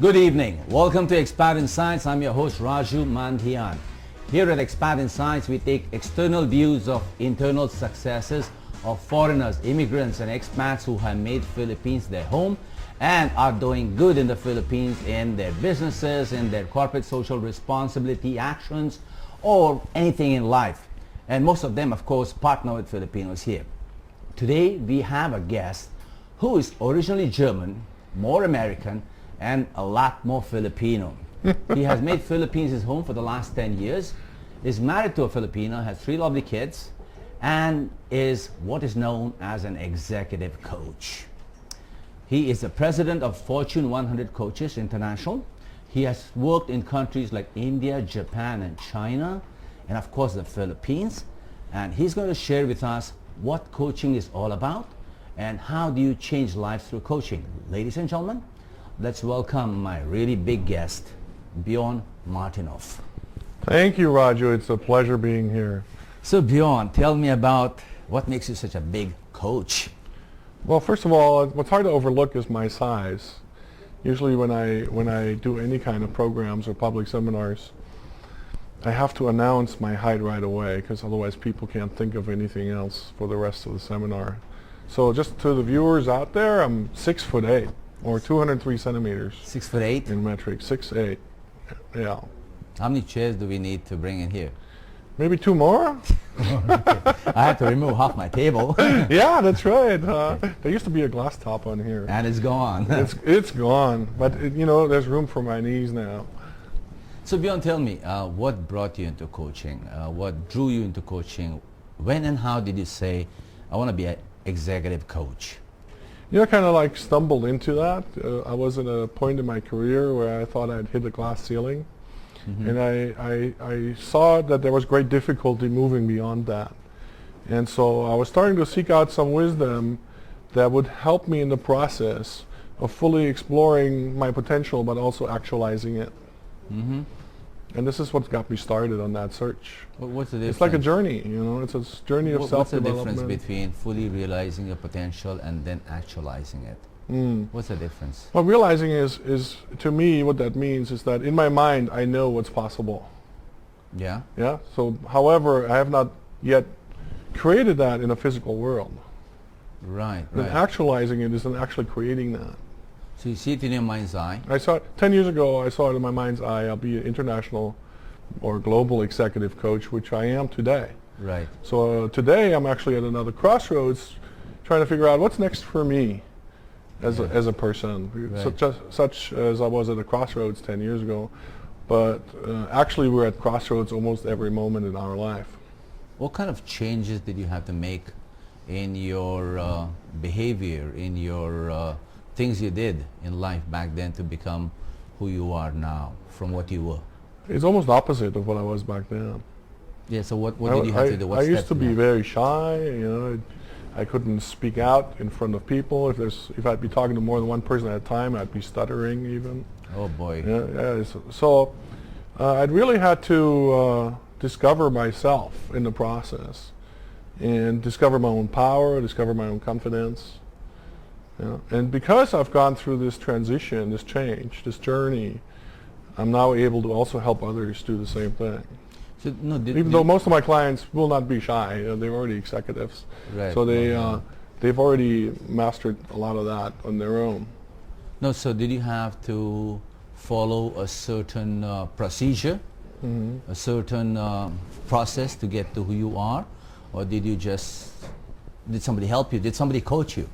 Good evening. Welcome to Expat Insights. I'm your host Raju Mandhyan. Here at Expat Insights, we take external views of internal successes of foreigners, immigrants and expats who have made Philippines their home and are doing good in the Philippines in their businesses, in their corporate social responsibility actions, or anything in life. And most of them, of course, partner with Filipinos here. Today, we have a guest who is originally German, more American, and a lot more Filipino. He has made Philippines his home for the last 10 years, is married to a Filipino, has 3 lovely kids, and is what is known as an executive coach. He is the president of Fortune 100 Coaches International. He has worked in countries like India, Japan, and China, and of course the Philippines. And he's going to share with us what coaching is all about and how do you change lives through coaching. Ladies and gentlemen, let's welcome my really big guest, Bjorn Martinoff. Thank you, Raju. It's a pleasure being here. So Bjorn, tell me about what makes you such a big coach. Well, first of all, what's hard to overlook is my size. Usually when I do any kind of programs or public seminars, I have to announce my height right away because otherwise people can't think of anything else for the rest of the seminar. So just to the viewers out there, I'm 6'8". Or 203 centimeters. 6'8"? In metric, 6'8". Yeah. How many chairs do we need to bring in here? Maybe 2 more? I had to remove half my table. Yeah, that's right. There used to be a glass top on here. And it's gone. It's gone. But, there's room for my knees now. So Bjorn, tell me, what brought you into coaching? What drew you into coaching? When and how did you say, I want to be an executive coach? I kind of like stumbled into that. I was at a point in my career where I thought I'd hit the glass ceiling. Mm-hmm. And I saw that there was great difficulty moving beyond that. And so I was starting to seek out some wisdom that would help me in the process of fully exploring my potential but also actualizing it. Mm-hmm. And this is what got me started on that search. What's the difference? It's like a journey, it's a journey of self-development. What's the difference between fully realizing your potential and then actualizing it? What's the difference? Well, realizing is to me, what that means is that in my mind, I know what's possible. Yeah? Yeah? So, however, I have not yet created that in a physical world. Right. And actualizing it is actually creating that. So you see it in your mind's eye? I saw it 10 years ago. I saw it in my mind's eye. I'll be an international or global executive coach, which I am today. Right. So today I'm actually at another crossroads, trying to figure out what's next for me as a person, right. such as I was at a crossroads 10 years ago. But actually we're at crossroads almost every moment in our life. What kind of changes did you have to make in your behavior, in your things you did in life back then to become who you are now from what you were? It's almost opposite of what I was back then. Yeah, so what did you have to do? What I used to be very shy, I couldn't speak out in front of people. If I'd be talking to more than one person at a time, I'd be stuttering even. Oh boy. So I'd really had to discover myself in the process and discover my own power, discover my own confidence. And because I've gone through this transition, this change, this journey, I'm now able to also help others do the same thing. So, even though most of my clients will not be shy, they're already executives. Right. So they've already mastered a lot of that on their own. No, so did you have to follow a certain procedure, a certain process to get to who you are? Or did somebody help you? Did somebody coach you?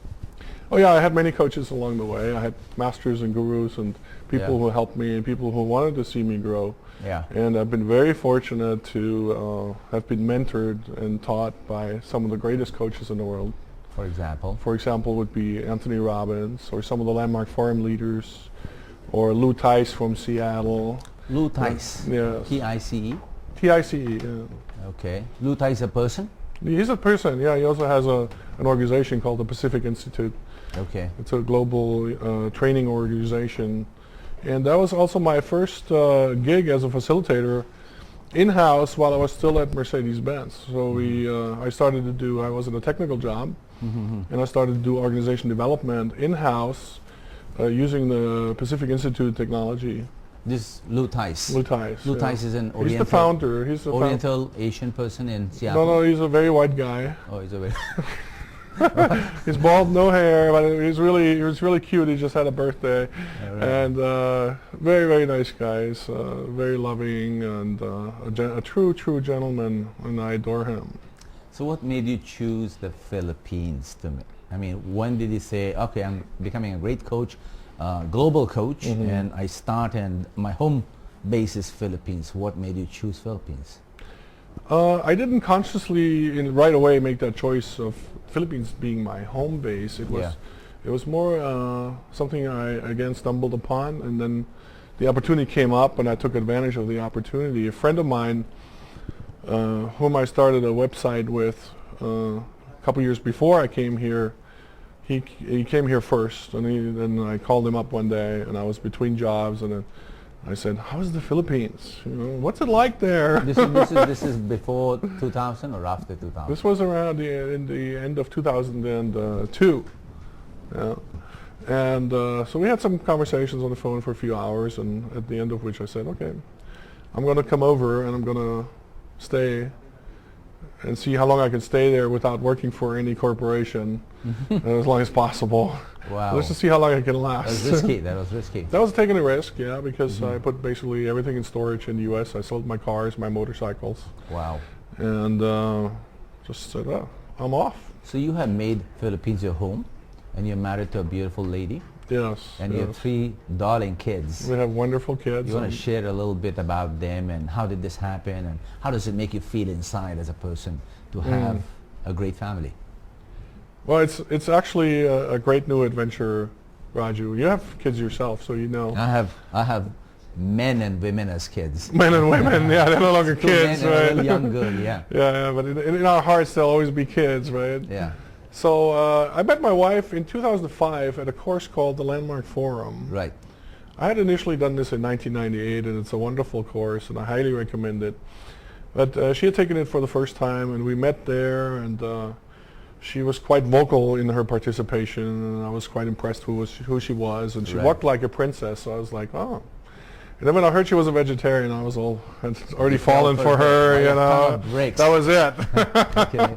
Oh yeah, I had many coaches along the way. I had masters and gurus and people who helped me and people who wanted to see me grow. Yeah. And I've been very fortunate to have been mentored and taught by some of the greatest coaches in the world. For example? For example would be Anthony Robbins or some of the landmark forum leaders or Lou Tice from Seattle. Lou Tice? Yes. T-I-C-E? T-I-C-E, yeah. Okay. Lou Tice is a person? He's a person, yeah. He also has an organization called the Pacific Institute. Okay. It's a global training organization. And that was also my first gig as a facilitator in-house while I was still at Mercedes-Benz. So I was in a technical job, and I started to do organization development in-house using the Pacific Institute technology. This Lou Tice. Lou Tice. Lou yeah. Tice is an He's the founder. He's the Oriental Asian person in Seattle. No, he's a very white guy. Oh, he's a very He's bald, no hair, but he was really cute. He just had a birthday, and very, very nice guy. He's very loving and a true gentleman, and I adore him. So what made you choose the Philippines I mean, when did you say, okay, I'm becoming a great coach, global coach, and I start and my home base is Philippines? What made you choose Philippines? I didn't consciously right away make that choice of Philippines being my home base. It was more something I again stumbled upon, and then the opportunity came up, and I took advantage of the opportunity. A friend of mine, whom I started a website with a couple years before I came here, he came here first, and then I called him up one day, and I was between jobs, and then I said, "How's the Philippines? You know, what's it like there?" This is before 2000 or after 2000? This was around in the end of 2002. Yeah. And so we had some conversations on the phone for a few hours, and at the end of which I said, "Okay, I'm going to come over and I'm going to stay and see how long I can stay there without working for any corporation as long as possible." Wow. Let's just see how long I can last. That was risky. That was risky. That was taking a risk, yeah, because I put basically everything in storage in the U.S. I sold my cars, my motorcycles. Wow. And just said, "Oh, I'm off." So you have made Philippines your home, and you're married to a beautiful lady. Yes. And you have 3 darling kids. We have wonderful kids. You want to share a little bit about them, and how did this happen, and how does it make you feel inside as a person to have a great family? Well, it's actually a great new adventure, Raju. You have kids yourself, so you know. I have men and women as kids. Men and women, yeah, they're no longer kids, men right? and a young girl, yeah. Yeah, but in our hearts they'll always be kids, right? Yeah. So I met my wife in 2005 at a course called the Landmark Forum. Right. I had initially done this in 1998, and it's a wonderful course, and I highly recommend it. But she had taken it for the first time, and we met there, and she was quite vocal in her participation, and I was quite impressed who she was, and she walked like a princess. So I was like, oh. And then when I heard she was a vegetarian, I was had already fallen for her, you know. That was it. Okay.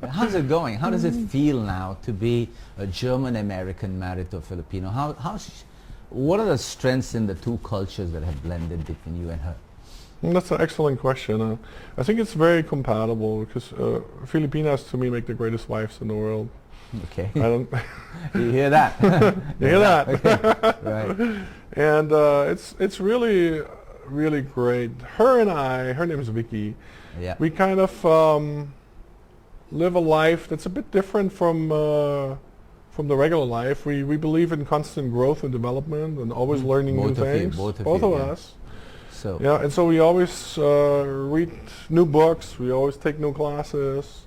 How's it going? How does it feel now to be a German American married to a Filipino? What are the strengths in the two cultures that have blended between you and her? That's an excellent question. I think it's very compatible because Filipinas to me make the greatest wives in the world. Okay. I don't You hear that? You hear that? Okay. Right. And it's really, really great. Her and I, her name is Vicky. Yeah. We kind of live a life that's a bit different from the regular life. We believe in constant growth and development and always learning new things. Both of you, us. So. Yeah, and so we always read new books. We always take new classes.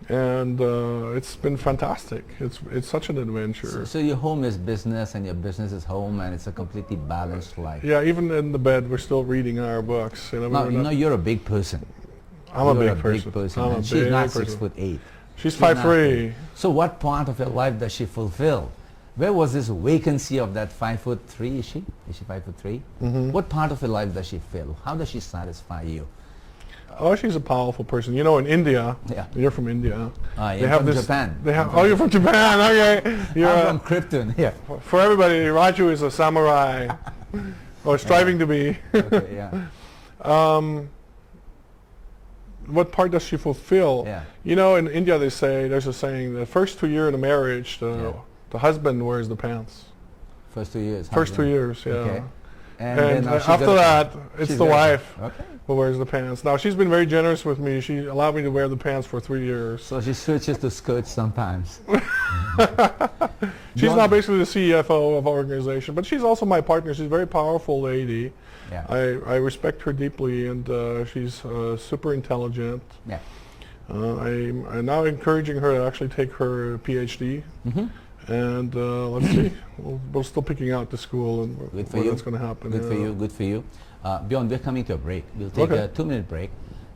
And it's been fantastic. It's such an adventure. So your home is business and your business is home, and it's a completely balanced life. Yeah, even in the bed, we're still reading our books. You know, you're a big person. I'm a big person. And she's not 6'8". She's 5'3". So what part of your life does she fulfill? Where was this vacancy of that 5'3"? Is she 5'3"? Mm-hmm. What part of your life does she fill? How does she satisfy you? Oh, she's a powerful person. You know, in India, you're from India. They have from Japan. You're from Japan. Okay, I'm from Krypton. Yeah. For everybody, Raju is a samurai, or striving to be. Okay, yeah. What part does she fulfill? Yeah. You know, in India they say, there's a saying, the first 2 years in a marriage, the husband wears the pants. First 2 years. First 2 years, yeah. Okay. And then after that, it's the wife okay. who wears the pants. Now, she's been very generous with me. She allowed me to wear the pants for 3 years. So she switches to skirts sometimes. She's now basically the CFO of our organization, but she's also my partner. She's a very powerful lady. Yeah. I respect her deeply, and she's super intelligent. Yeah. I'm now encouraging her to actually take her PhD. Mm-hmm. And let's see, we're still picking out the school and where that's going to happen. Good for you. Good for you. Bjorn, we're coming to a break. We'll take a 2-minute break.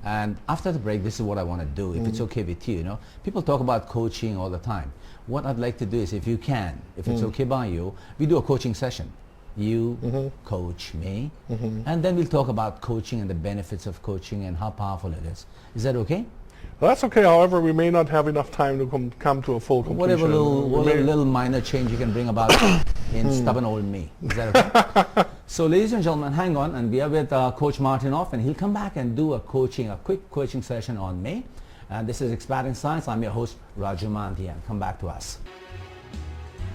And after the break, this is what I want to do, if it's okay with you. You know, people talk about coaching all the time. What I'd like to do is, if you can, if it's okay by you, we do a coaching session. You coach me, and then we'll talk about coaching and the benefits of coaching and how powerful it is. Is that okay? Well, that's okay. However, we may not have enough time to come to a full completion. Whatever little minor change you can bring about in stubborn old me. Is that okay? So, ladies and gentlemen, hang on, and we are with Coach Martinoff, and he'll come back and do a quick coaching session on me. And this is Expert in Science. I'm your host, Raju Mandhyan. Come back to us.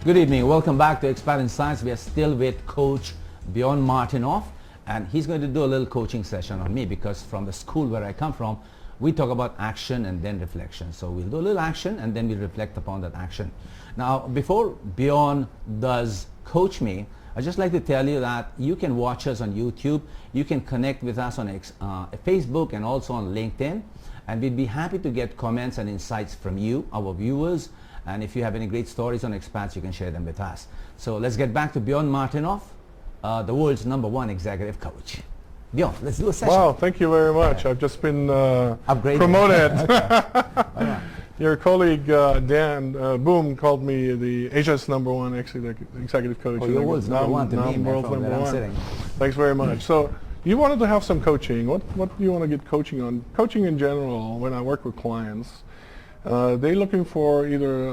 Good evening. Welcome back to Expert in Science. We are still with Coach Bjorn Martinoff, and he's going to do a little coaching session on me, because from the school where I come from, we talk about action and then reflection. So we'll do a little action and then we'll reflect upon that action. Now, before Bjorn does coach me, I'd just like to tell you that you can watch us on YouTube. You can connect with us on Facebook and also on LinkedIn. And we'd be happy to get comments and insights from you, our viewers. And if you have any great stories on expats, you can share them with us. So let's get back to Bjorn Martinoff, the world's #1 executive coach. Bjorn, let's do a session. Wow, thank you very much. I've just been Upgraded. promoted. All right. Your colleague Dan Boom called me the Asia's #1 executive coach. Oh, your world's #1 to me, man, from where I'm sitting. Thanks very much. So you wanted to have some coaching. What do you want to get coaching on? Coaching in general, when I work with clients, they're looking for either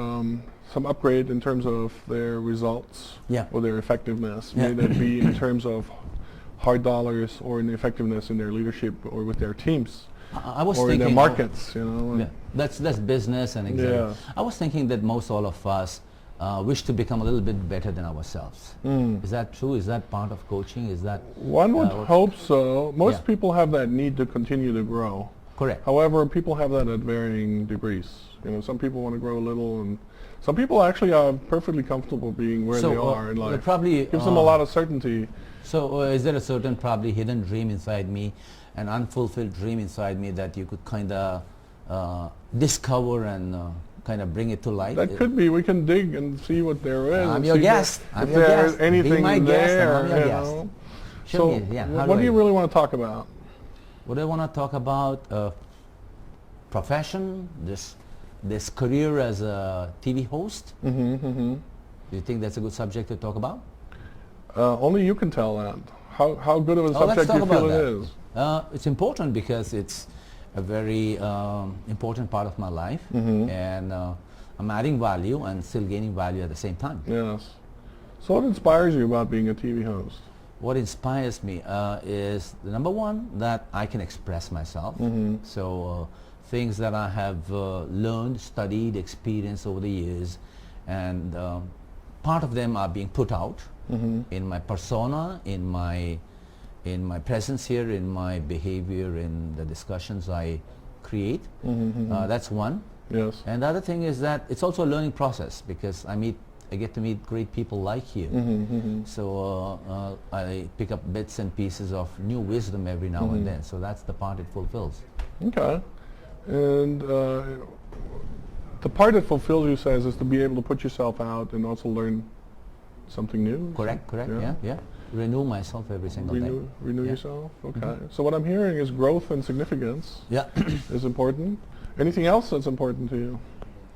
some upgrade in terms of their results or their effectiveness. May that be in terms of hard dollars or in effectiveness in their leadership or with their teams. I was or thinking in their markets, you know. Yeah, that's business and executive. I was thinking that most all of us wish to become a little bit better than ourselves. Is that true? Is that part of coaching? Is that one would hope so. Most people have that need to continue to grow. Correct. However, people have that at varying degrees. You know, some people want to grow a little, and some people actually are perfectly comfortable being where they are in life. Probably gives them a lot of certainty. So is there a certain probably hidden dream inside me, an unfulfilled dream inside me that you could kind of discover and kind of bring it to light? That could be. We can dig and see what there is. I'm your guest. If there's anything Be my guest, there, and I'm your you guest. know. Show So me, what do you really want to talk about? What I want to talk about, profession, this career as a TV host. Do you think that's a good subject to talk about? Only you can tell that. How good of a subject do you feel it is? It's important because it's a very important part of my life, and I'm adding value and still gaining value at the same time. Yes. So what inspires you about being a TV host? What inspires me is, the #1, that I can express myself. So things that I have learned, studied, experienced over the years, and part of them are being put out in my persona, in my presence here, in my behavior, in the discussions I create. That's one. Yes. And the other thing is that it's also a learning process, because I get to meet great people like you. So I pick up bits and pieces of new wisdom every now and then. So that's the part it fulfills. Okay. And the part that fulfills you, says, is to be able to put yourself out and also learn something new. Correct. Yeah. Renew myself every single day. Renew yourself. Okay. So what I'm hearing is growth and significance. Is important. Anything else that's important to you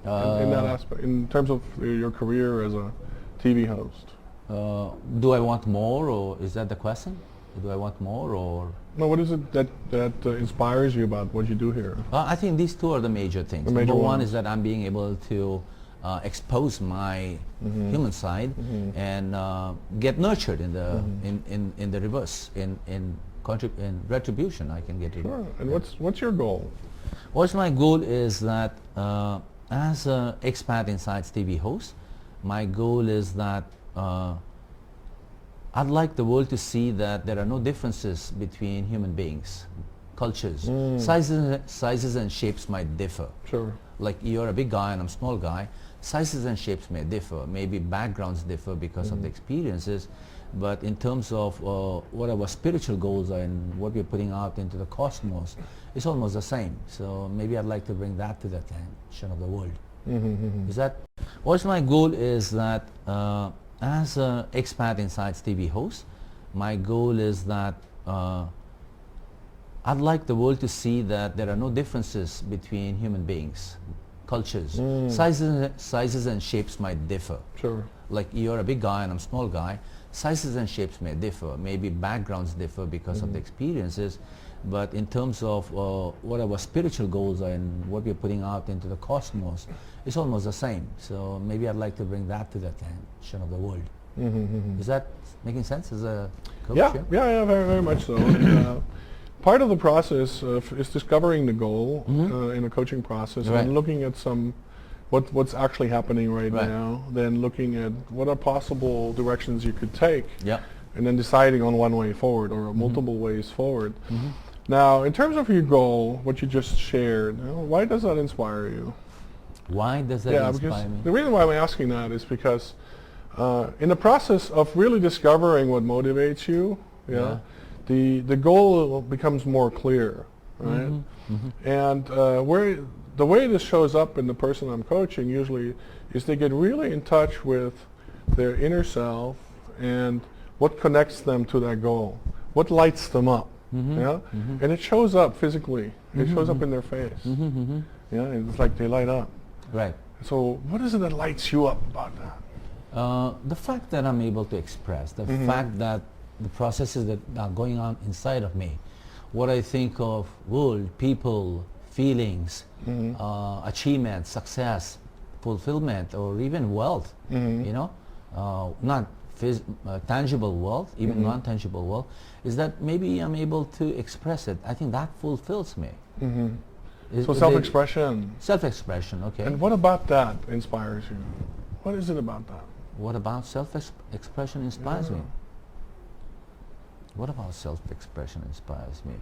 in that aspect, in terms of your career as a TV host? Do I want more, or is that the question? Do I want more, or? No, what is it that inspires you about what you do here? I think these two are the major things. The major Number one ones. is that I'm being able to expose my human side and get nurtured in the in the reverse, in retribution. I can get it. Sure. And what's your goal? What's my goal is that as an Expat Insights TV host, my goal is that I'd like the world to see that there are no differences between human beings, cultures. Sizes and shapes might differ. Sure. Like you're a big guy and I'm a small guy. Sizes and shapes may differ. Maybe backgrounds differ because of the experiences. But in terms of what our spiritual goals are and what we're putting out into the cosmos, it's almost the same. So maybe I'd like to bring that to the attention of the world. Is that? What's my goal is that as an Expat Insights TV host, my goal is that I'd like the world to see that there are no differences between human beings, cultures. Sizes and shapes might differ. Sure. Like you're a big guy and I'm a small guy. Sizes and shapes may differ. Maybe backgrounds differ because of the experiences. But in terms of what our spiritual goals are and what we're putting out into the cosmos, it's almost the same. So maybe I'd like to bring that to the attention of the world. Is that making sense as a coach? Yeah, very, very much so. And, part of the process is discovering the goal in a coaching process and looking at what's actually happening right now, then looking at what are possible directions you could take, and then deciding on one way forward or multiple ways forward. Now, in terms of your goal, what you just shared, why does that inspire you? Why does that inspire me? The reason why I'm asking that is because in the process of really discovering what motivates you, the goal becomes more clear, right? And the way this shows up in the person I'm coaching usually is they get really in touch with their inner self and what connects them to that goal, what lights them up, and it shows up physically. It shows up in their face. And it's like they light up. Right. So what is it that lights you up about that? The fact that I'm able to express, the fact that the processes that are going on inside of me, what I think of world, people, feelings, achievement, success, fulfillment, or even wealth, you know, not tangible wealth, even non-tangible wealth, is that maybe I'm able to express it. I think that fulfills me. So self-expression. Self-expression, okay. And what about that inspires you? What is it about that? What about self-expression inspires me? What about self-expression inspires me?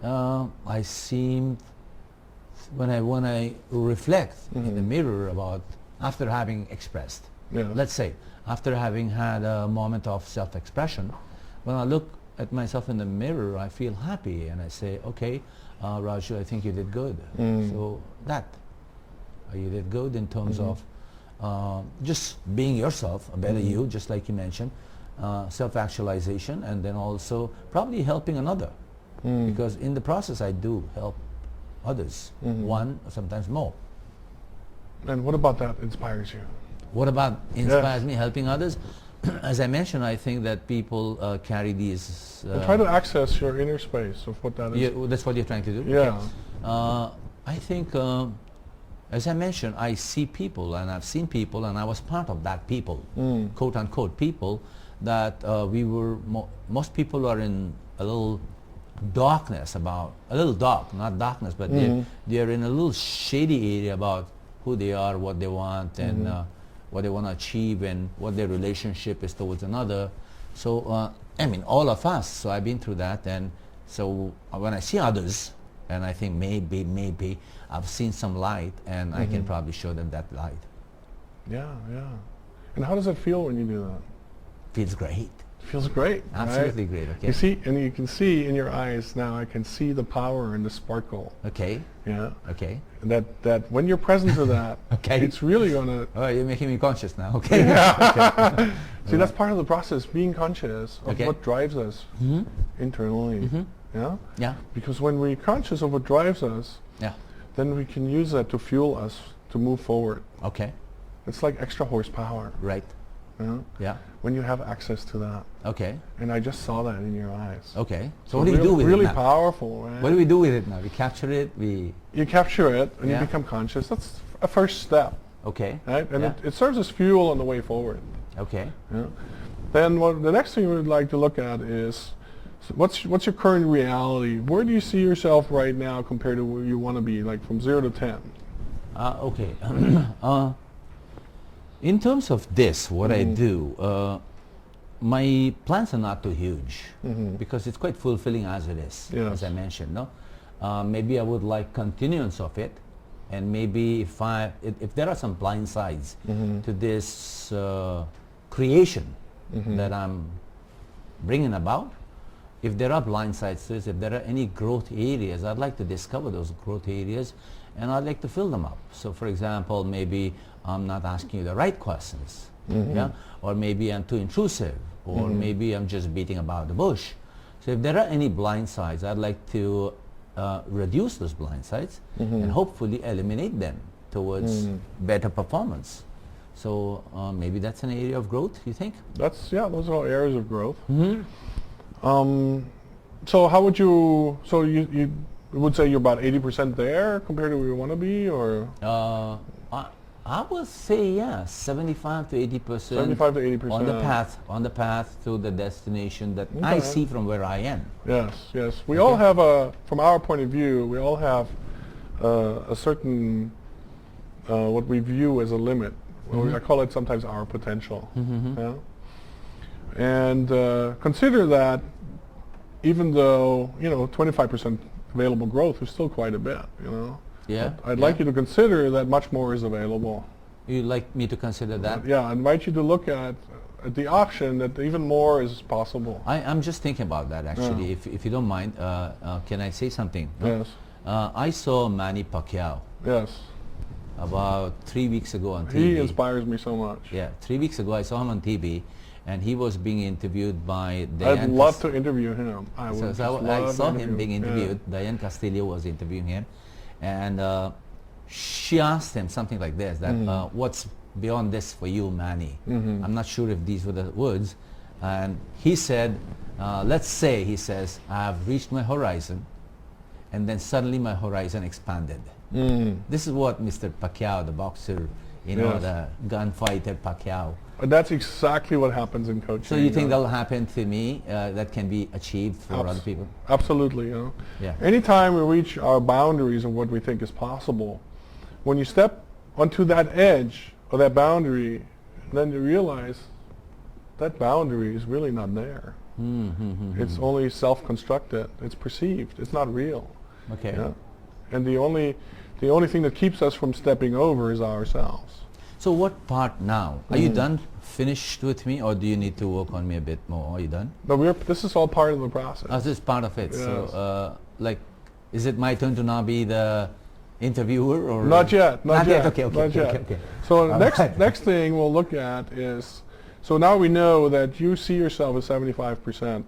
I seem, when I reflect in the mirror about after having expressed, let's say, after having had a moment of self-expression, when I look at myself in the mirror, I feel happy and I say, okay, Raju, I think you did good. So that, you did good in terms of just being yourself, a better you, just like you mentioned, self-actualization, and then also probably helping another. Because in the process I do help others, one, or sometimes more. And what about that inspires you? What about inspires me, helping others? As I mentioned, I think that people carry these... and try to access your inner space of what that is. That's what you're trying to do? Yeah. Okay. I think, as I mentioned, I see people and I've seen people and I was part of that people, quote unquote people, that we were, most people are in a little darkness about, a little dark, not darkness, but they're in a little shady area about who they are, what they want, and what they want to achieve, and what their relationship is towards another. So, I mean, all of us, so I've been through that, and so when I see others, and I think maybe I've seen some light, and I can probably show them that light. Yeah. And how does it feel when you do that? Feels great. Feels great. Absolutely right? great. Okay. You see, and you can see in your eyes now. I can see the power and the sparkle. Okay. Yeah. Okay. That when you're present to that, it's really gonna. Oh, you're making me conscious now. Okay. Yeah. Okay. See, that's part of the process. Being conscious of what drives us internally. Yeah. Yeah. Because when we're conscious of what drives us, then we can use that to fuel us to move forward. Okay. It's like extra horsepower. Right. Yeah. When you have access to that. Okay. And I just saw that in your eyes. Okay. So what do you do with it really now? Powerful, right? What do we do with it now? We capture it, You capture it and you become conscious. That's a first step. Okay. Right? And it serves as fuel on the way forward. Okay. Yeah. Then the next thing we'd like to look at is what's your current reality? Where do you see yourself right now compared to where you want to be, like from 0 to 10? Okay. In terms of this, what I do, my plans are not too huge because it's quite fulfilling as it is, as I mentioned. No, maybe I would like continuance of it, and maybe if there are some blind sides to this creation that I'm bringing about, if there are blind sides to this, if there are any growth areas, I'd like to discover those growth areas, and I'd like to fill them up. So, for example, maybe I'm not asking you the right questions, or maybe I'm too intrusive, or maybe I'm just beating about the bush. So if there are any blind sides, I'd like to reduce those blind sides and hopefully eliminate them towards better performance. So maybe that's an area of growth, you think? Those are all areas of growth. So how would you, so you would say you're about 80% there compared to where you want to be, or? I would say, yeah, 75 to 80%. 75 to 80%. On the path to the destination that I see from where I am. Yes. We all have from our point of view, we all have a certain, what we view as a limit. I call it sometimes our potential. Yeah? And consider that even though, 25% available growth is still quite a bit, Yeah. I'd like you to consider that much more is available. You'd like me to consider that? Yeah, I invite you to look at the option that even more is possible. I'm just thinking about that, actually. If you don't mind, can I say something? Yes. I saw Manny Pacquiao Yes. about 3 weeks ago on TV. He inspires me so much. Yeah, 3 weeks ago I saw him on TV, and he was being interviewed by Diane. I'd love to interview him. I saw him being interviewed. Diane Castillo was interviewing him, and she asked him something like this, that what's beyond this for you, Manny? I'm not sure if these were the words. And he said, let's say, he says, I've reached my horizon, and then suddenly my horizon expanded. This is what Mr. Pacquiao, the boxer, the gunfighter Pacquiao. That's exactly what happens in coaching. So you think that'll happen to me, that can be achieved for other people? Absolutely. Yeah. Anytime we reach our boundaries of what we think is possible, when you step onto that edge or that boundary, then you realize that boundary is really not there. It's only self-constructed. It's perceived. It's not real. Okay. Yeah? And the only thing that keeps us from stepping over is ourselves. So what part now? Are you done, finished with me, or do you need to work on me a bit more? Are you done? But this is all part of the process. This is part of it. Yes. So, is it my turn to now be the interviewer, or not yet? Not yet. Okay. So next thing we'll look at is, so now we know that you see yourself as 75%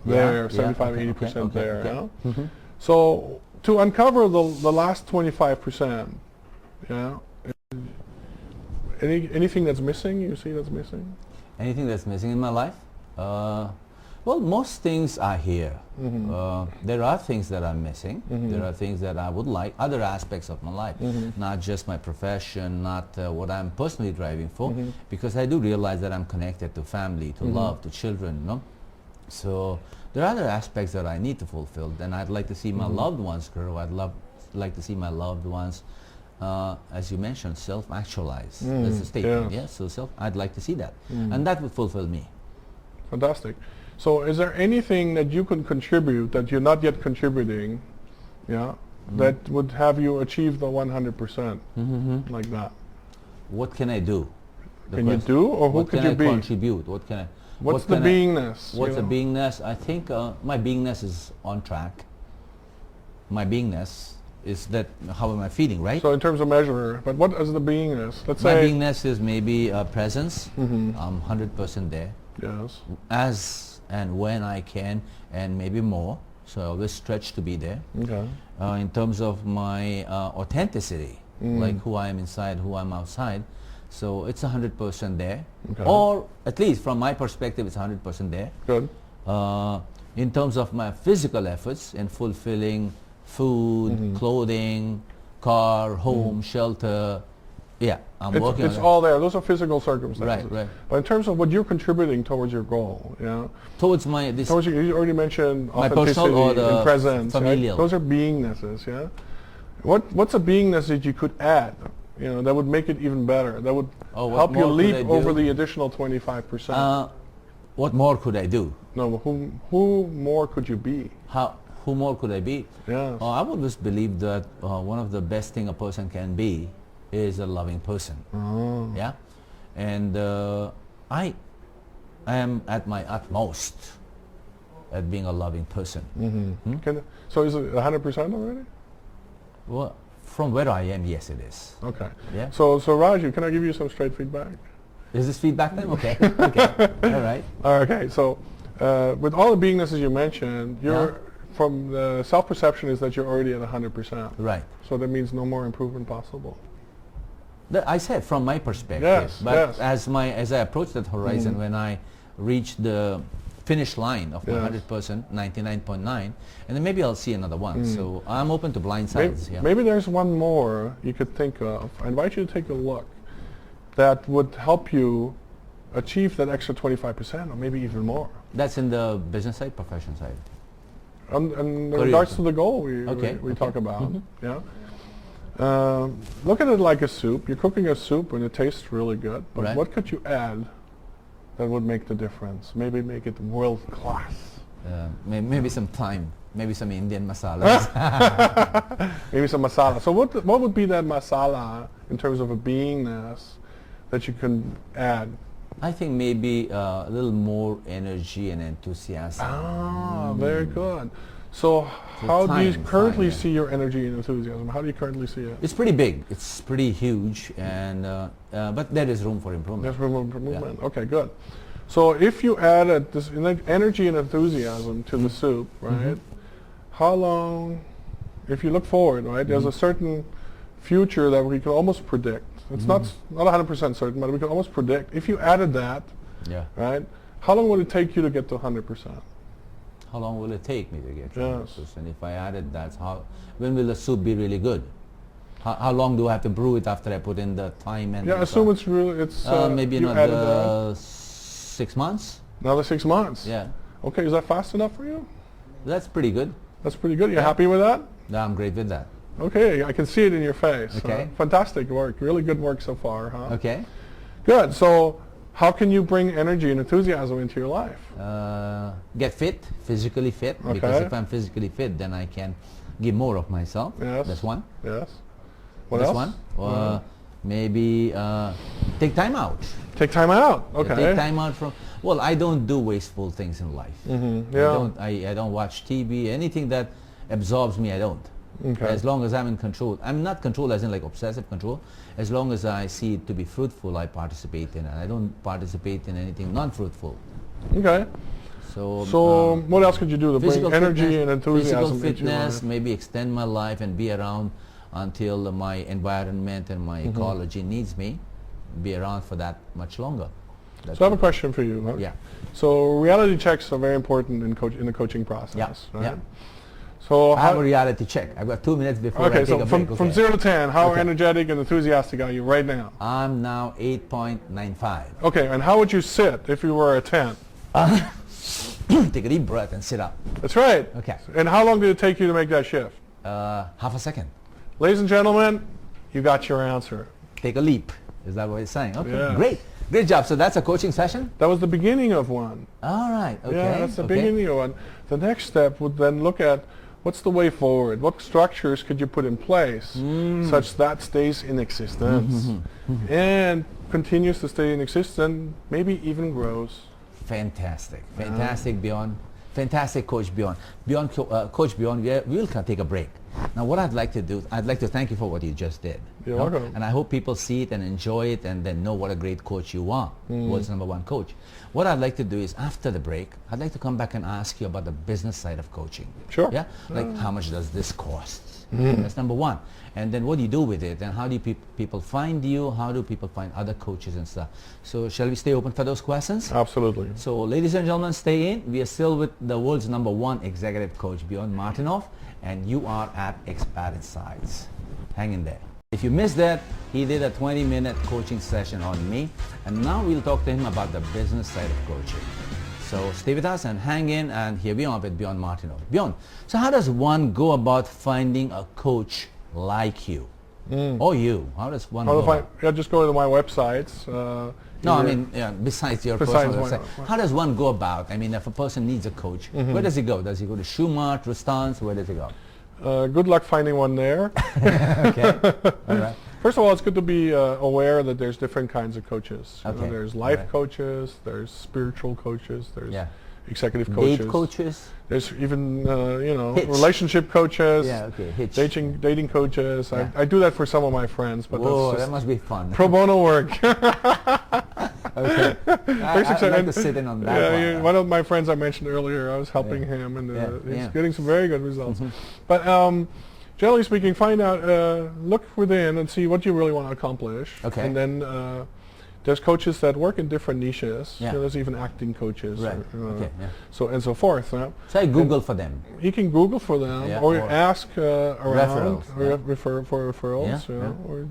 there, 75-80% there. Okay. Yeah? So to uncover the last 25%, anything that's missing, you see that's missing? Anything that's missing in my life? Well, most things are here. There are things that I'm missing. There are things that I would like, other aspects of my life, not just my profession, not what I'm personally driving for, because I do realize that I'm connected to family, to love, to children, So there are other aspects that I need to fulfill, and I'd like to see my loved ones grow. I'd like to see my loved ones, as you mentioned, self-actualize. That's the statement. Yes. So I'd like to see that, and that would fulfill me. Fantastic. So is there anything that you can contribute that you're not yet contributing, that would have you achieve the 100%, like that? What can I do? Can you do, or who could you be? What can I contribute? What can I? What's the beingness? What's the beingness? I think my beingness is on track. My beingness is that, how am I feeling, right? So in terms of measure, but what is the beingness? Let's my say beingness is maybe presence. I'm 100% there. Yes. As and when I can, and maybe more. So I always stretch to be there. Okay. In terms of my authenticity, like who I am inside, who I'm outside. So it's 100% there. Okay. Or at least from my perspective, it's 100% there. Good. In terms of my physical efforts in fulfilling food, clothing, car, home, shelter, I'm working on It's it. all there. Those are physical circumstances. Right. But in terms of what you're contributing towards your goal, Towards my you already mentioned my authenticity personal or the and presence. familial. Right? Those are beingnesses. Yeah. What's a beingness that you could add? That would make it even better. That would help you leap over the additional 25%. What more could I do? No, who more could you be? Who more could I be? Yes. I would just believe that one of the best thing a person can be is a loving person. Oh. Yeah, and I am at my utmost at being a loving person. So is it 100% already? Well, from where I am, yes, it is. Okay. Yeah. So Raju, can I give you some straight feedback? Is this feedback time? Okay. Okay. All right. Okay. So with all the beingnesses you mentioned, from the self-perception is that you're already at 100%. Right. So that means no more improvement possible. I said from my perspective, Yes, but yes. as I approach that horizon, when I reach the finish line of my 100%, 99.9, and then maybe I'll see another one. So I'm open to blind sides. Maybe there's one more you could think of. I invite you to take a look that would help you achieve that extra 25% or maybe even more. That's in the business side, profession side. In regards to the goal we talk about. Yeah. Look at it like a soup. You're cooking a soup and it tastes really good, but what could you add that would make the difference? Maybe make it world class. Maybe some thyme, maybe some Indian masalas. Maybe some masala. So what would be that masala in terms of a beingness that you can add? I think maybe a little more energy and enthusiasm. Very good. So how do you currently see your energy and enthusiasm? How do you currently see it? It's pretty big. It's pretty huge, and but there is room for improvement. There's room for improvement. Yeah. Okay, good. So if you added this energy and enthusiasm to the soup, right? How long, if you look forward, right? There's a certain future that we can almost predict. It's not 100% certain, but we can almost predict. If you added that, right? How long would it take you to get to 100%? How long will it take me to get to 100%? Yes. And if I added that, when will the soup be really good? How long do I have to brew it after I put in the thyme and assume it's really, maybe another 6 months? Another 6 months? Yeah. Okay, is that fast enough for you? That's pretty good. That's pretty good. You're happy with that? Yeah, I'm great with that. Okay, I can see it in your face. Okay. Fantastic work. Really good work so far, huh? Okay. Good. So how can you bring energy and enthusiasm into your life? Get fit, physically fit, because if I'm physically fit, then I can give more of myself. Yes. That's one. Yes. What That's else? one. Maybe take time out. Take time out. Okay. Take time out from. Well, I don't do wasteful things in life. Yeah. I don't watch TV. Anything that absorbs me, I don't. Okay. As long as I'm in control. I'm not control as in like obsessive control. As long as I see it to be fruitful, I participate in it. I don't participate in anything non-fruitful. Okay. So what else could you do to bring energy and enthusiasm into your life? Physical fitness, maybe extend my life and be around until my environment and my ecology needs me. Be around for that much longer. So I have a question for you. Huh? Yeah. So reality checks are very important in the coaching process, right? Yeah. So I have a reality check. I've got 2 minutes before I take a break. From 0 to 10, how energetic and enthusiastic are you right now? I'm now 8.95. Okay, and how would you sit if you were a 10? Take a deep breath and sit up. That's right. Okay. And how long did it take you to make that shift? Half a second. Ladies and gentlemen, you got your answer. Take a leap. Is that what it's saying? Okay, Yeah. great. Great job. So that's a coaching session? That was the beginning of one. All right. Okay. Yeah, that's the beginning of one. The next step would then look at what's the way forward? What structures could you put in place such that stays in existence and continues to stay in existence, maybe even grows? Fantastic. Fantastic, Bjorn. Fantastic, Coach Bjorn. Coach Bjorn, we'll take a break. Now, what I'd like to do, I'd like to thank you for what you just did. You're welcome. And I hope people see it and enjoy it and then know what a great coach you are. World's #1 coach. What I'd like to do is, after the break, I'd like to come back and ask you about the business side of coaching. Sure. Yeah? Like, how much does this cost? That's number one. And then what do you do with it? And how do people find you? How do people find other coaches and stuff? So shall we stay open for those questions? Absolutely. So ladies and gentlemen, stay in. We are still with the world's #1 executive coach, Bjorn Martinoff, and you are at Expat Insights. Hang in there. If you missed that, he did a 20-minute coaching session on me, and now we'll talk to him about the business side of coaching. So stay with us and hang in, and here we are with Bjorn Martinoff. Bjorn, so how does one go about finding a coach like you? Or you? How does one go about? Yeah, just go to my websites. No, I mean, besides your personal website. How does one go about? I mean, if a person needs a coach, where does he go? Does he go to Schumart, Rustans? Where does he go? Good luck finding one there. Okay. All right. First of all, it's good to be aware that there's different kinds of coaches. You know, there's life coaches, there's spiritual coaches, there's executive coaches. Date coaches. There's even relationship coaches. Yeah, okay. Hitch. Dating coaches. Yeah. I do that for some of my friends, but Whoa, that's that just must be fun. pro bono work. Okay. I'd like to sit in on that Yeah, one. one of my friends I mentioned earlier, I was helping him, and he's getting some very good results. But generally speaking, find out, look within and see what you really want to accomplish. Okay. And then there's coaches that work in different niches. Yeah. There's even acting coaches. Right. Okay. Yeah. So and so forth. So I Google for them. You can Google for them, or ask around, Referrals, or refer for referrals, or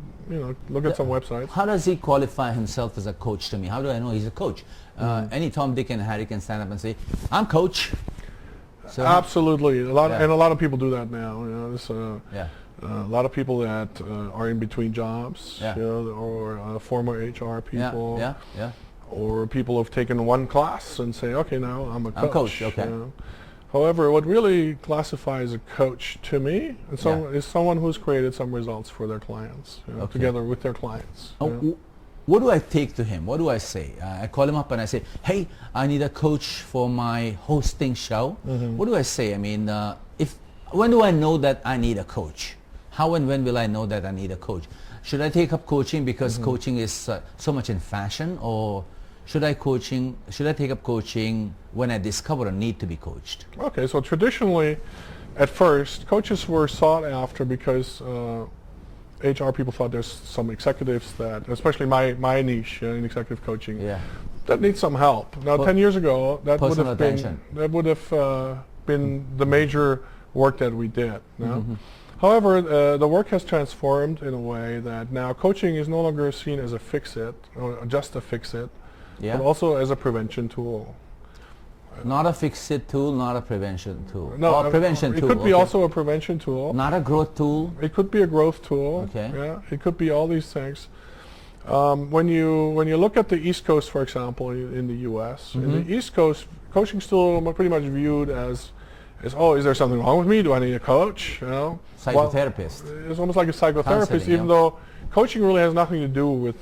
look at some websites. How does he qualify himself as a coach to me? How do I know he's a coach? Any Tom, Dick, and Harry can stand up and say, "I'm coach." So Absolutely, a lot of people do that now. There's, a lot of people that are in between jobs, or former HR people, or people who've taken one class and say, "Okay, now I'm a coach." I'm coach. Okay. However, what really classifies a coach to me is someone who's created some results for their clients, together with their clients. What do I take to him? What do I say? I call him up and I say, "Hey, I need a coach for my hosting show." What do I say? I mean, when do I know that I need a coach? How and when will I know that I need a coach? Should I take up coaching because coaching is so much in fashion, or should I take up coaching when I discover a need to be coached? Okay, so traditionally, at first, coaches were sought after because HR people thought there's some executives that, especially my niche in executive coaching, that needs some help. Now, 10 years ago, that would have been the major work that we did. However, the work has transformed in a way that now coaching is no longer seen as a fix-it, or just a fix-it, but also as a prevention tool. Not a fix-it tool, not a prevention tool. No, prevention it tool. could be also a prevention tool. Not a growth tool. It could be a growth tool. Okay. Yeah, it could be all these things. When you look at the East Coast, for example, in the U.S., in the East Coast, coaching is still pretty much viewed as, oh, is there something wrong with me? Do I need a coach? Psychotherapist. Well, it's almost like a psychotherapist, even though coaching really has nothing to do with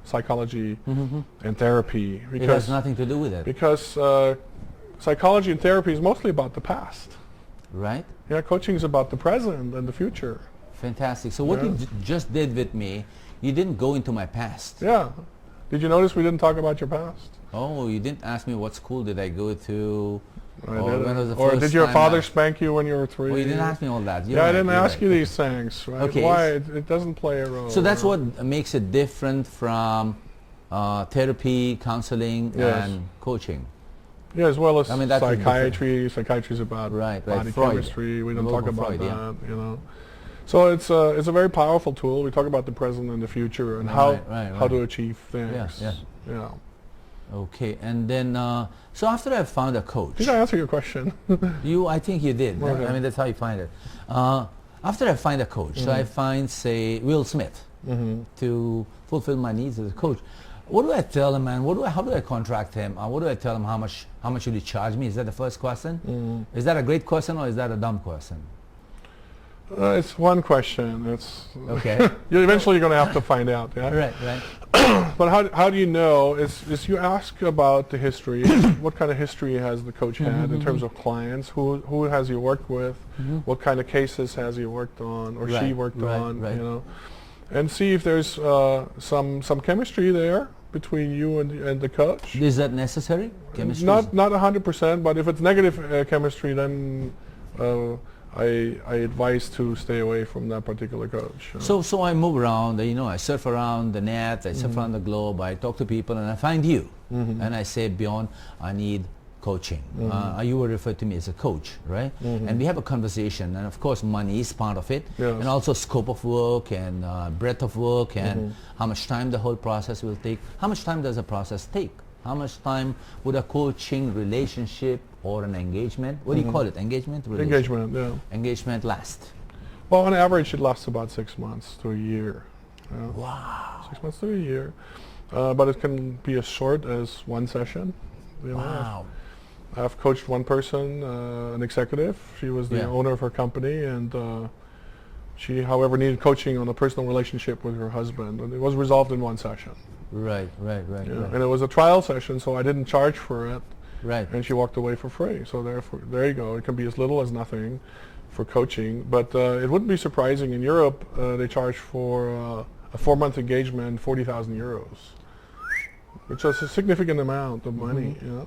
psychology and therapy. It has nothing to do with it. Because psychology and therapy is mostly about the past. Right. Yeah, coaching is about the present and the future. Fantastic. So what you just did with me, you didn't go into my past. Yeah. Did you notice we didn't talk about your past? Oh, you didn't ask me what school did I go to? Or did your father spank you when you were 3? Well, you didn't ask me all that. I didn't ask you these things. Right? Okay. Why? It doesn't play a role. So that's what makes it different from therapy, counseling, and coaching. Yeah, as well as that's psychiatry. Psychiatry is about body chemistry. We don't talk about that, So it's a very powerful tool. We talk about the present and the future and how to achieve things. Yeah. Okay, and then so after I found a coach. Did I answer your question? I think you did. Okay. I mean, that's how you find it. After I find a coach, so I find, say, Will Smith to fulfill my needs as a coach. What do I tell him, man? How do I contract him? What do I tell him? How much should he charge me? Is that the first question? Is that a great question or is that a dumb question? It's one question. It's okay. Eventually, you're going to have to find out. Yeah. Right. But how do you know? Is you ask about the history. What kind of history has the coach had in terms of clients? Who has he worked with? What kind of cases has he worked on or she worked on? And see if there's some chemistry there between you and the coach. Is that necessary? Chemistry? Not 100%, but if it's negative chemistry, then I advise to stay away from that particular coach. So I move around, I surf around the net, I surf around the globe, I talk to people, and I find you. And I say, Bjorn, I need coaching. You were referred to me as a coach, right? And we have a conversation, and of course money is part of it, and also scope of work and breadth of work and how much time the whole process will take. How much time does a process take? How much time would a coaching relationship or an engagement, what do you call it, engagement? Engagement, yeah. Engagement last? Well, on average it lasts about 6 months to a year. Wow. 6 months to a year. But it can be as short as one session. Wow. I've coached one person, an executive. She was the owner of her company, and she, however, needed coaching on a personal relationship with her husband, and it was resolved in one session. Right. And it was a trial session, so I didn't charge for it. Right. And she walked away for free. So therefore, there you go. It can be as little as nothing for coaching. But it wouldn't be surprising. In Europe, they charge for a 4-month engagement 40,000 euros. which is a significant amount of money. You know.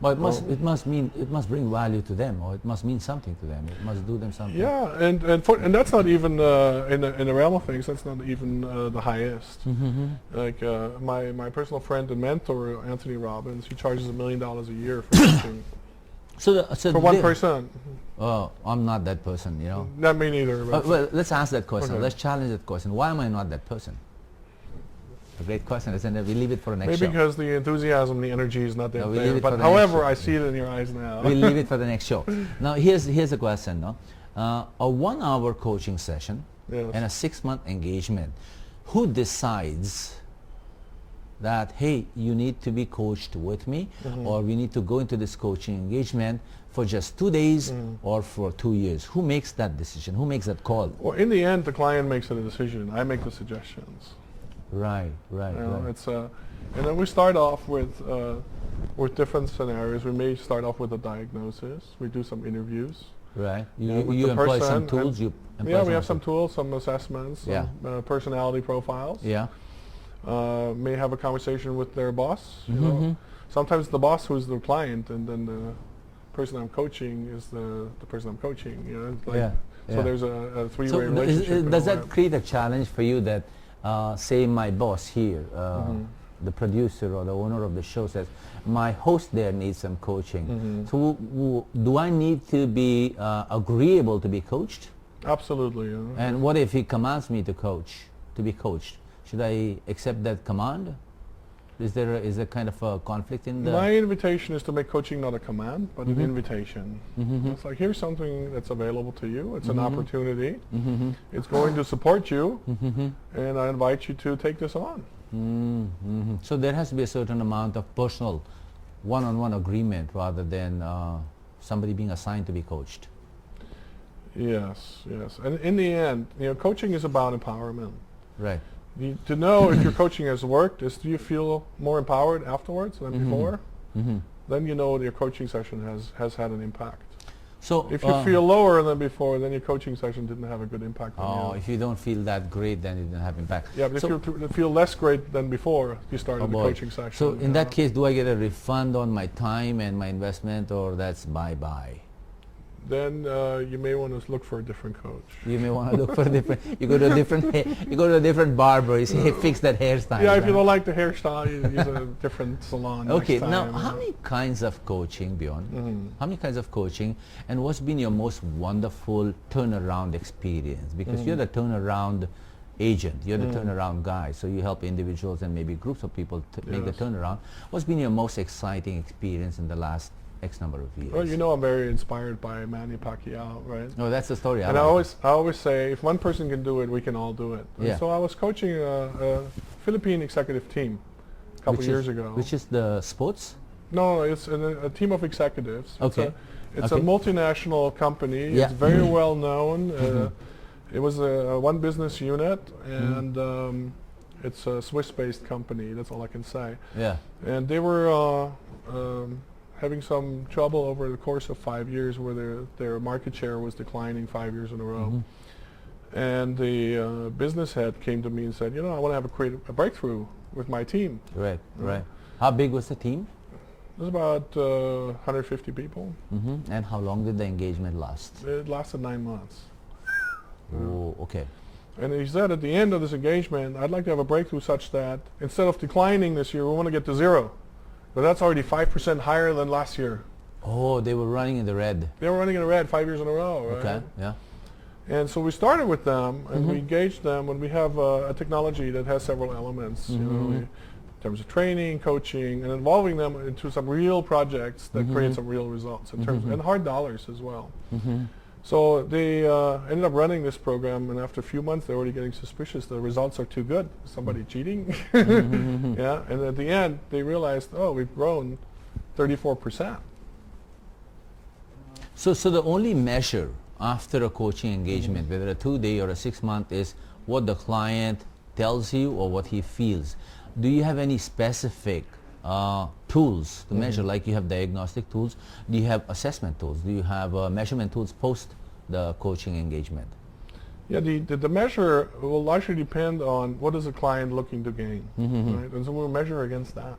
But it must bring value to them, or it must mean something to them. It must do them something. Yeah, and that's not even in the realm of things. That's not even the highest. Like my personal friend and mentor Anthony Robbins, he charges $1 million a year for coaching. So for one person. Oh, I'm not that person, you know. Not me neither. Well, let's ask that question. Okay. Let's challenge that question. Why am I not that person? A great question, isn't it? We leave it for the next Maybe show. because the enthusiasm, the energy is not No, we there. leave it for But the however, next I see it in your eyes now. We'll leave it for the next show. Now, here's a question. No? A 1-hour coaching session Yes. and a 6-month engagement. Who decides that, hey, you need to be coached with me, or we need to go into this coaching engagement for just 2 days or for 2 years? Who makes that decision? Who makes that call? Well, in the end, the client makes a decision. I make the suggestions. Right. You know, it's and then we start off with different scenarios. We may start off with a diagnosis. We do some interviews. Right. with You the employ person, some tools. and we have some tools, some assessments, some personality profiles. Yeah. May have a conversation with their boss. You know, sometimes the boss who's the client, and then the person I'm coaching is the person I'm coaching. You know, it's like, so there's a three-way relationship. Does that create a challenge for you that, say, my boss here, the producer or the owner of the show says, my host there needs some coaching. So do I need to be agreeable to be coached? Absolutely. Yeah. And what if he commands me to be coached? Should I accept that command? Is there kind of a conflict in the... My invitation is to make coaching not a command, but an invitation. It's like, here's something that's available to you. It's an opportunity. It's going to support you, and I invite you to take this on. So there has to be a certain amount of personal one-on-one agreement rather than somebody being assigned to be coached. Yes. And in the end, you know, coaching is about empowerment. Right. To know if your coaching has worked is, do you feel more empowered afterwards than before? Then you know your coaching session has had an impact. So if you feel lower than before, then your coaching session didn't have a good impact on you. If you don't feel that great, then it didn't have impact. Yeah, but if you feel less great than before, you started the coaching session. So in that case, do I get a refund on my time and my investment, or that's bye-bye? Then you may want to look for a different coach. You may want to look for a different. You go to a different barber. You say, "Hey, fix that hairstyle." Yeah, if you don't like the hairstyle, you use a different salon. Okay, next now time, how many kinds of coaching, Bjorn? How many kinds of coaching, and what's been your most wonderful turnaround experience? Because you're the turnaround agent, you're the turnaround guy, so you help individuals and maybe groups of people to make the turnaround. What's been your most exciting experience in the last X number of years? Well, you know, I'm very inspired by Manny Pacquiao, right? Oh, that's the story. And I always say, if one person can do it, we can all do it. And Yeah. so I was coaching a Philippine executive team a couple years ago. Which is the sports? No, it's a team of executives. Okay. It's a multinational company. Yeah. It's very well known. It was a one business unit, and it's a Swiss-based company. That's all I can say. Yeah. And they were having some trouble over the course of 5 years, where their market share was declining 5 years in a row. And the business head came to me and said, you know, I want to have a breakthrough with my team. Right. How big was the team? It was about 150 people. And how long did the engagement last? It lasted 9 months. Oh, okay. And he said at the end of this engagement, I'd like to have a breakthrough such that instead of declining this year, we want to get to 0. But that's already 5% higher than last year. Oh, they were running in the red. They were running in the red 5 years in a row, right? Okay, yeah. And so we started with them, and we engaged them, and we have a technology that has several elements, you know, in terms of training, coaching, and involving them into some real projects that create some real results in terms and hard dollars as well. So they ended up running this program, and after a few months, they're already getting suspicious. The results are too good. Is somebody cheating? Yeah. And at the end, they realized, oh, we've grown 34%. So the only measure after a coaching engagement, whether a 2-day or a 6-month, is what the client tells you or what he feels. Do you have any specific tools to measure, like you have diagnostic tools? Do you have assessment tools? Do you have measurement tools post the coaching engagement? Yeah, the measure will largely depend on what is the client looking to gain, right? And so we'll measure against that.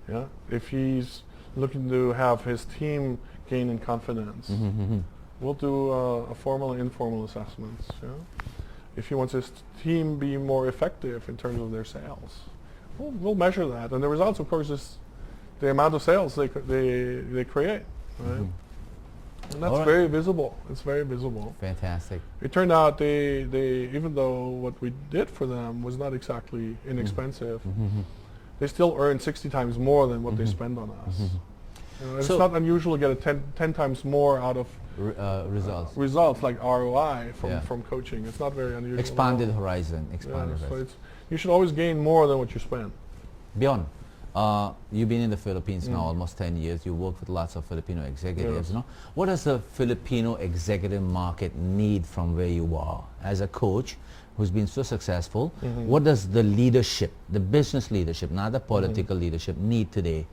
Yeah, if he's looking to have his team gain in confidence, we'll do a formal and informal assessments. Yeah? If he wants his team be more effective in terms of their sales, we'll measure that. And the results, of course, is the amount of sales they create, right? And that's very visible. It's very visible. Fantastic. It turned out they even though what we did for them was not exactly inexpensive, they still earn 60 times more than what they spend on us. You know, it's not unusual to get a 10 times more out of results like ROI from coaching. It's not very unusual. Expanded horizon. Expanded horizon. So you should always gain more than what you spend. Bjorn, you've been in the Philippines now almost 10 years. You work with lots of Filipino executives. You know? What does the Filipino executive market need from where you are? As a coach who's been so successful, what does the leadership, the business leadership, not the political leadership, need today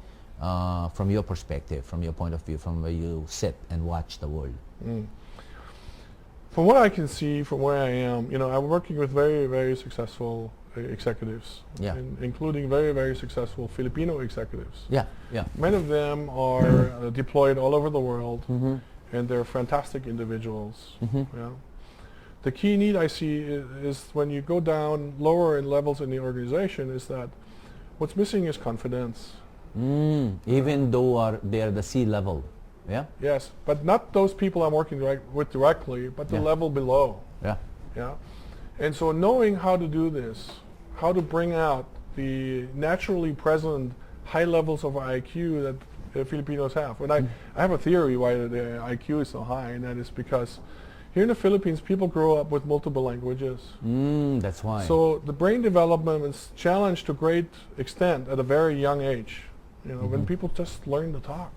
from your perspective, from your point of view, from where you sit and watch the world? From what I can see, from where I am, you know, I'm working with very, very successful executives, including very, very successful Filipino executives. Many of them are deployed all over the world, and they're fantastic individuals. Yeah. The key need I see is when you go down lower in levels in the organization is that what's missing is confidence. Even though they're the C level. Yeah? Yes, but not those people I'm working with directly, but the level below. Yeah. And so knowing how to do this, how to bring out the naturally present high levels of IQ that the Filipinos have. And I have a theory why the IQ is so high, and that is because here in the Philippines, people grow up with multiple languages. That's why. So the brain development is challenged to a great extent at a very young age. You know, when people just learn to talk.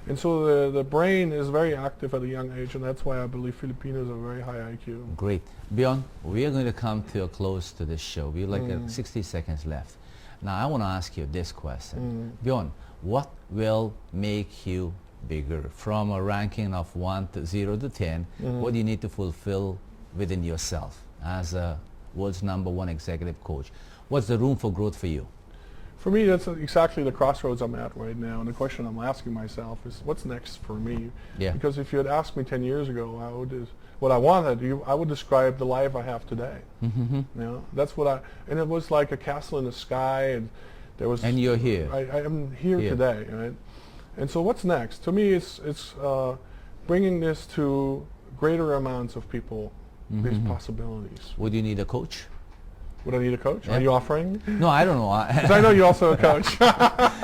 And so the brain is very active at a young age, and that's why I believe Filipinos have very high IQ. Great. Bjorn, we are going to come to a close to this show. We're like 60 seconds left. Now, I want to ask you this question. Bjorn, what will make you bigger? From a ranking of 0 to 10, what do you need to fulfill within yourself as a world's #1 executive coach? What's the room for growth for you? For me, that's exactly the crossroads I'm at right now, and the question I'm asking myself is, what's next for me? Because if you had asked me 10 years ago, what I wanted, I would describe the life I have today. You know, that's what and it was like a castle in the sky, and there was. And you're here. I am here today, right? And so, what's next? To me, it's bringing this to greater amounts of people, these possibilities. Would you need a coach? Would I need a coach? Are you offering? No, I don't know. Because I know you're also a coach.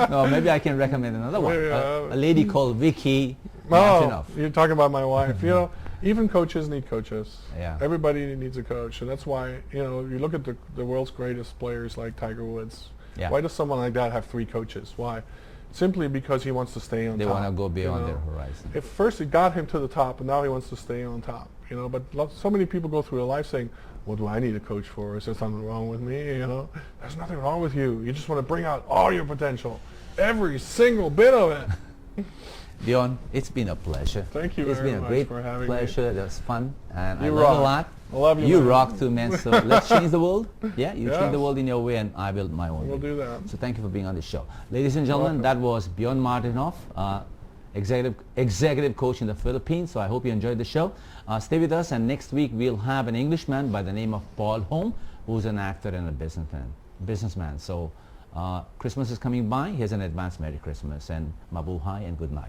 No, maybe I can recommend another one. A lady called Vicky Martinoff. You're talking about my wife. You know, even coaches need coaches. Yeah. Everybody needs a coach, and that's why, you know, you look at the world's greatest players like Tiger Woods. Why does someone like that have 3 coaches? Why? Simply because he wants to stay on top. They want to go beyond their horizon. If first it got him to the top, and now he wants to stay on top. You know, but so many people go through their life saying, what do I need a coach for? Is there something wrong with me? You know, there's nothing wrong with you. You just want to bring out all your potential, every single bit of it. Bjorn, it's been a pleasure. Thank you very much. It's been a great pleasure. It was fun, and you I learned a lot. I love you. You rock too, man. So let's change the world. Yeah, you change the world in your way, and I build my own. We'll do that. So thank you for being on the show, ladies and gentlemen. That was Bjorn Martinoff, executive coach in the Philippines. So I hope you enjoyed the show. Stay with us, and next week we'll have an Englishman by the name of Paul Holm, who's an actor and a businessman. So Christmas is coming by. Here's an advance Merry Christmas and mabuhay and good night.